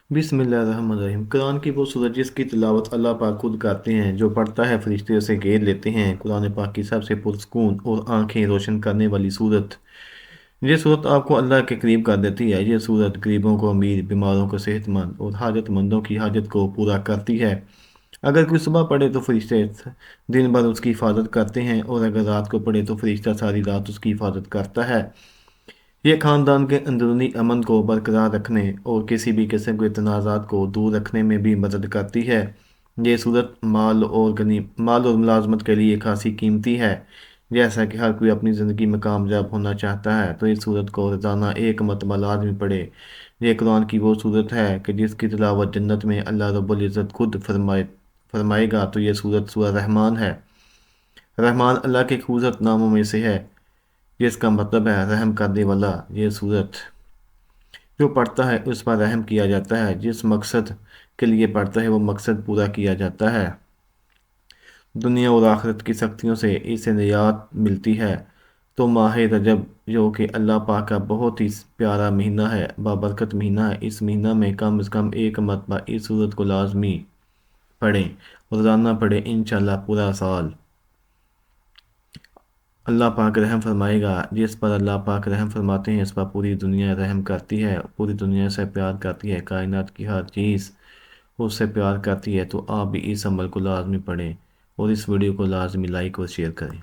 بسم اللہ الرحمن الرحیم۔ قرآن کی وہ سورت جس کی تلاوت اللہ پاک خود کرتے ہیں، جو پڑھتا ہے فرشتے اسے گھیر لیتے ہیں۔ قرآن پاک کی سب سے پرسکون اور آنکھیں روشن کرنے والی سورت۔ یہ سورت آپ کو اللہ کے قریب کر دیتی ہے۔ یہ سورت غریبوں کو امیر، بیماروں کو صحت مند اور حاجت مندوں کی حاجت کو پورا کرتی ہے۔ اگر کوئی صبح پڑھے تو فرشتے دن بھر اس کی حفاظت کرتے ہیں، اور اگر رات کو پڑھے تو فرشتہ ساری رات اس کی حفاظت کرتا ہے۔ یہ خاندان کے اندرونی امن کو برقرار رکھنے اور کسی بھی قسم کے تنازعات کو دور رکھنے میں بھی مدد کرتی ہے۔ یہ صورت مال اور ملازمت کے لیے خاصی قیمتی ہے۔ جیسا کہ ہر کوئی اپنی زندگی میں کامیاب ہونا چاہتا ہے، تو اس صورت کو روزانہ ایک مرتبہ لازمی پڑھے۔ یہ قرآن کی وہ صورت ہے کہ جس کی تلاوت جنت میں اللہ رب العزت خود فرمائے گا۔ تو یہ صورت سورہ رحمان ہے۔ رحمان اللہ کے خوبصورت ناموں میں سے ہے، جس کا مطلب ہے رحم کرنے والا۔ یہ صورت جو پڑھتا ہے اس پر رحم کیا جاتا ہے، جس مقصد کے لیے پڑھتا ہے وہ مقصد پورا کیا جاتا ہے۔ دنیا اور آخرت کی سختیوں سے اسے نجات ملتی ہے۔ تو ماہ رجب، جو کہ اللہ پاک کا بہت ہی پیارا مہینہ ہے، بابرکت مہینہ ہے، اس مہینہ میں کم از کم ایک مرتبہ اس صورت کو لازمی پڑھیں، روزانہ پڑھیں، انشاءاللہ پورا سال اللہ پاک رحم فرمائے گا۔ جس پر اللہ پاک رحم فرماتے ہیں اس پر پوری دنیا رحم کرتی ہے، پوری دنیا سے پیار کرتی ہے، کائنات کی ہر چیز اس سے پیار کرتی ہے۔ تو آپ بھی اس عمل کو لازمی پڑھیں اور اس ویڈیو کو لازمی لائک اور شیئر کریں۔